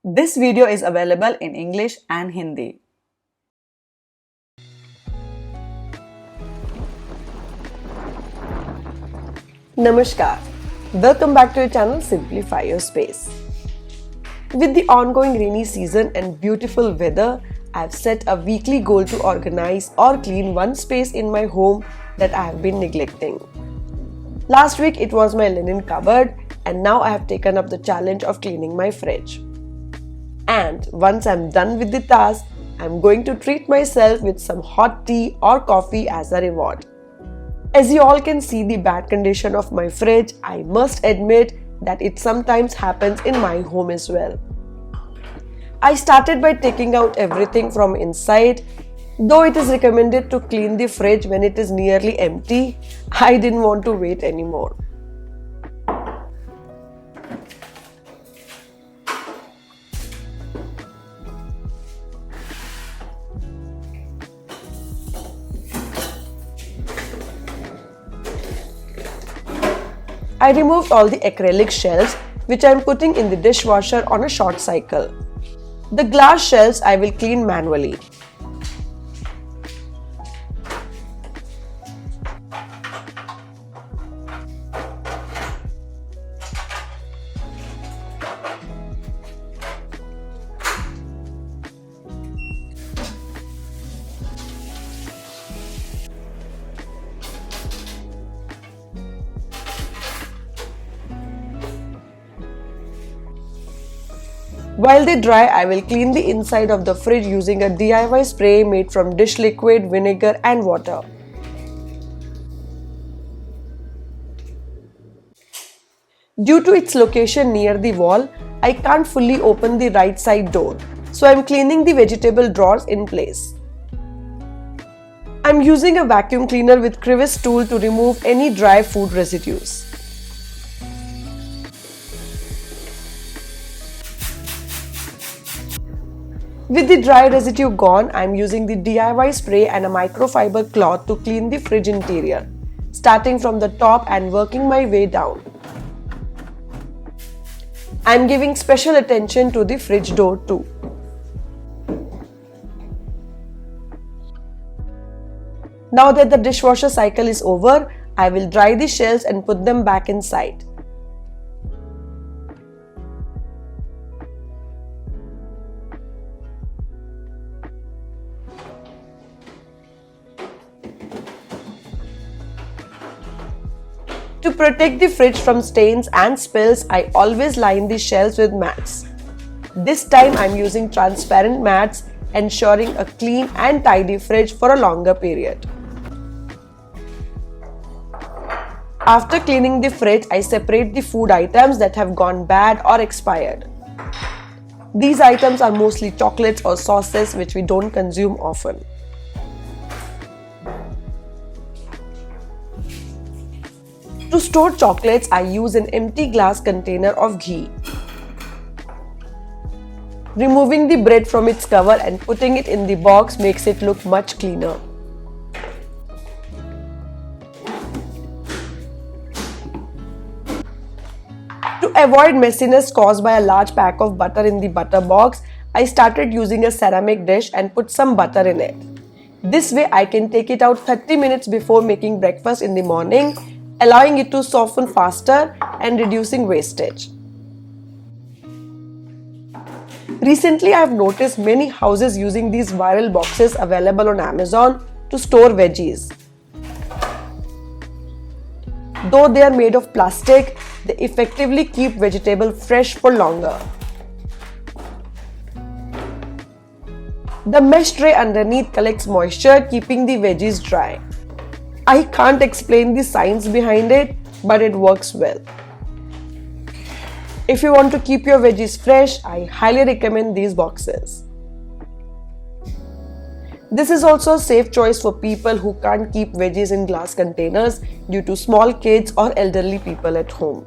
This video is available in English and Hindi. Namaskar. Welcome back to your channel Simplify Your Space. With the ongoing rainy season and beautiful weather, I've set a weekly goal to organize or clean one space in my home that I have been neglecting. Last week it was my linen cupboard, and now I have taken up the challenge of cleaning my fridge. And once I'm done with the task, I'm going to treat myself with some hot tea or coffee as a reward. As you all can see the bad condition of my fridge, I must admit that it sometimes happens in my home as well. I started by taking out everything from inside. Though it is recommended to clean the fridge when it is nearly empty, I didn't want to wait anymore. I removed all the acrylic shelves which I am putting in the dishwasher on a short cycle. The glass shelves I will clean manually. While they dry, I will clean the inside of the fridge using a DIY spray made from dish liquid, vinegar and water. Due to its location near the wall, I can't fully open the right side door, so I am cleaning the vegetable drawers in place. I am using a vacuum cleaner with crevice tool to remove any dry food residues. With the dry residue gone, I am using the DIY spray and a microfiber cloth to clean the fridge interior, starting from the top and working my way down. I am giving special attention to the fridge door too. Now that the dishwasher cycle is over, I will dry the shelves and put them back inside. To protect the fridge from stains and spills, I always line the shelves with mats. This time I am using transparent mats, ensuring a clean and tidy fridge for a longer period. After cleaning the fridge, I separate the food items that have gone bad or expired. These items are mostly chocolates or sauces which we don't consume often. To store chocolates, I use an empty glass container of ghee. Removing the bread from its cover and putting it in the box makes it look much cleaner. To avoid messiness caused by a large pack of butter in the butter box, I started using a ceramic dish and put some butter in it. This way I can take it out 30 minutes before making breakfast in the morning, allowing it to soften faster and reducing wastage. Recently, I have noticed many houses using these viral boxes available on Amazon to store veggies. Though they are made of plastic, they effectively keep vegetables fresh for longer. The mesh tray underneath collects moisture, keeping the veggies dry. I can't explain the science behind it, but it works well. If you want to keep your veggies fresh, I highly recommend these boxes. This is also a safe choice for people who can't keep veggies in glass containers due to small kids or elderly people at home.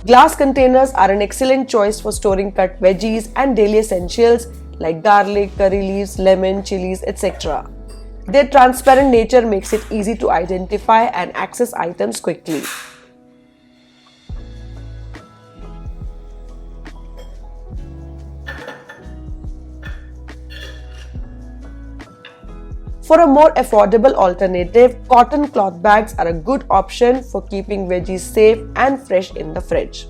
Glass containers are an excellent choice for storing cut veggies and daily essentials like garlic, curry leaves, lemon, chilies, etc. Their transparent nature makes it easy to identify and access items quickly. For a more affordable alternative, cotton cloth bags are a good option for keeping veggies safe and fresh in the fridge.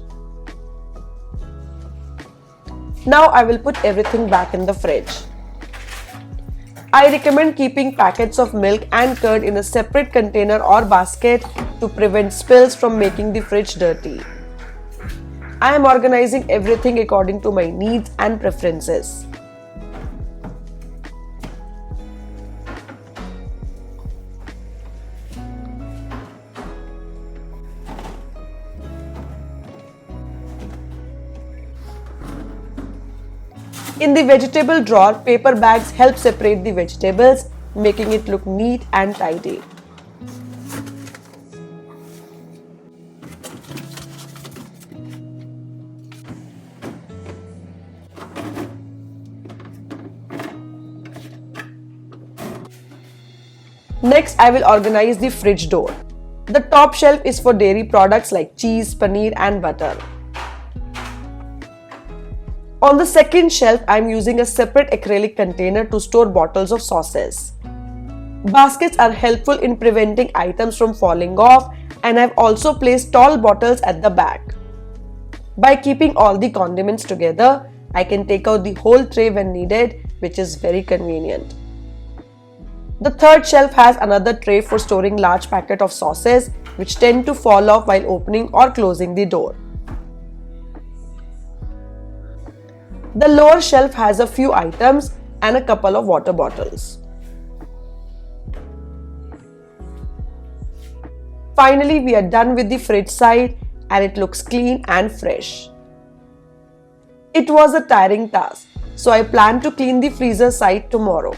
Now I will put everything back in the fridge. I recommend keeping packets of milk and curd in a separate container or basket to prevent spills from making the fridge dirty. I am organizing everything according to my needs and preferences. In the vegetable drawer, paper bags help separate the vegetables, making it look neat and tidy. Next, I will organize the fridge door. The top shelf is for dairy products like cheese, paneer and butter. On the second shelf, I am using a separate acrylic container to store bottles of sauces. Baskets are helpful in preventing items from falling off, and I have also placed tall bottles at the back. By keeping all the condiments together, I can take out the whole tray when needed, which is very convenient. The third shelf has another tray for storing large packets of sauces, which tend to fall off while opening or closing the door. The lower shelf has a few items and a couple of water bottles. Finally, we are done with the fridge side and it looks clean and fresh. It was a tiring task, so I plan to clean the freezer side tomorrow.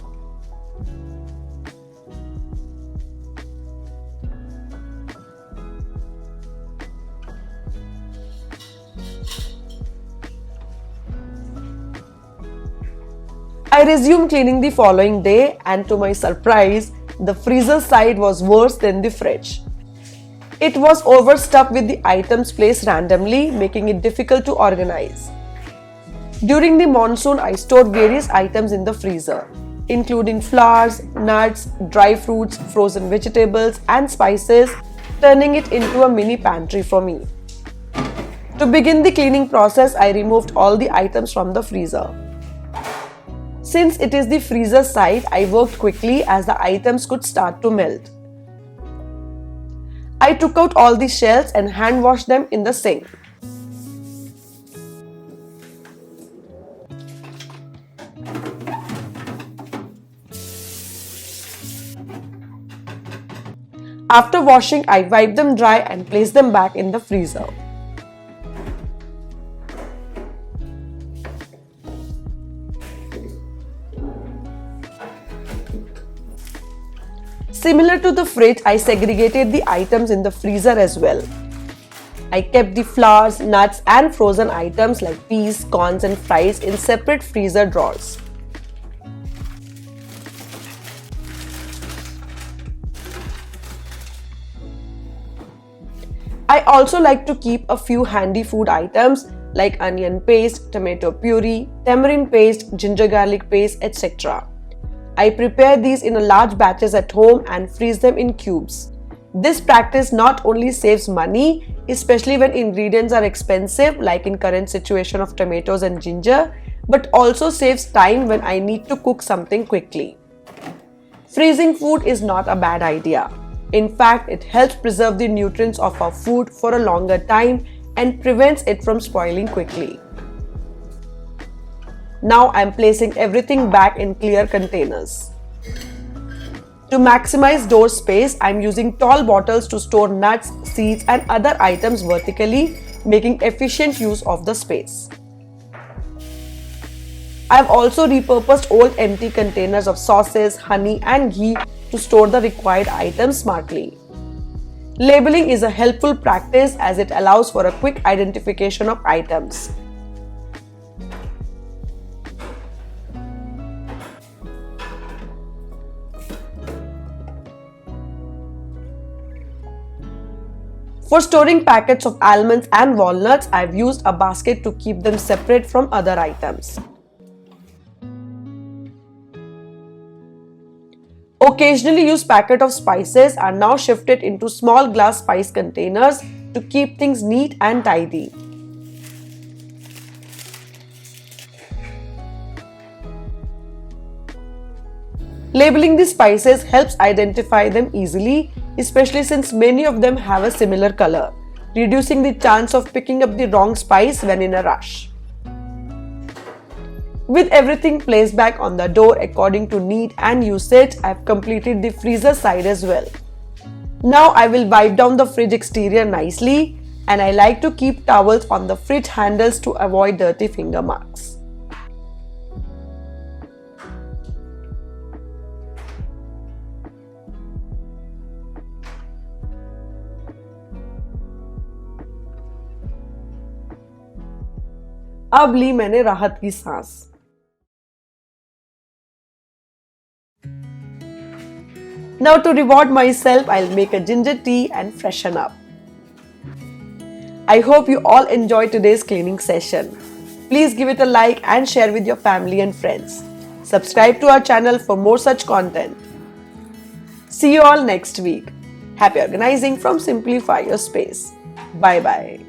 I resumed cleaning the following day, and to my surprise, the freezer side was worse than the fridge. It was overstuffed with the items placed randomly, making it difficult to organize. During the monsoon, I stored various items in the freezer, including flowers, nuts, dry fruits, frozen vegetables, and spices, turning it into a mini pantry for me. To begin the cleaning process, I removed all the items from the freezer. Since it is the freezer side, I worked quickly as the items could start to melt. I took out all the shells and hand washed them in the sink. After washing, I wiped them dry and placed them back in the freezer. Similar to the fridge, I segregated the items in the freezer as well. I kept the flowers, nuts and frozen items like peas, corns and fries in separate freezer drawers. I also like to keep a few handy food items like onion paste, tomato puree, tamarind paste, ginger garlic paste, etc. I prepare these in large batches at home and freeze them in cubes. This practice not only saves money, especially when ingredients are expensive like in current situation of tomatoes and ginger, but also saves time when I need to cook something quickly. Freezing food is not a bad idea. In fact, it helps preserve the nutrients of our food for a longer time and prevents it from spoiling quickly. Now I am placing everything back in clear containers. To maximize door space, I am using tall bottles to store nuts, seeds and other items vertically, making efficient use of the space. I have also repurposed old empty containers of sauces, honey and ghee to store the required items smartly. Labeling is a helpful practice as it allows for a quick identification of items. For storing packets of almonds and walnuts, I have used a basket to keep them separate from other items. Occasionally use packet of spices and now shift it into small glass spice containers to keep things neat and tidy. Labeling the spices helps identify them easily, especially since many of them have a similar color, reducing the chance of picking up the wrong spice when in a rush. With everything placed back on the door according to need and usage, I have completed the freezer side as well. Now I will wipe down the fridge exterior nicely, and I like to keep towels on the fridge handles to avoid dirty finger marks. अब ली मैंने राहत की सांस। Now to reward myself, I'll make a ginger tea and freshen up. I hope you all enjoyed today's cleaning session. Please give it a like and share with your family and friends. Subscribe to our channel for more such content. See you all next week. Happy organizing from Simplify Your Space. Bye bye.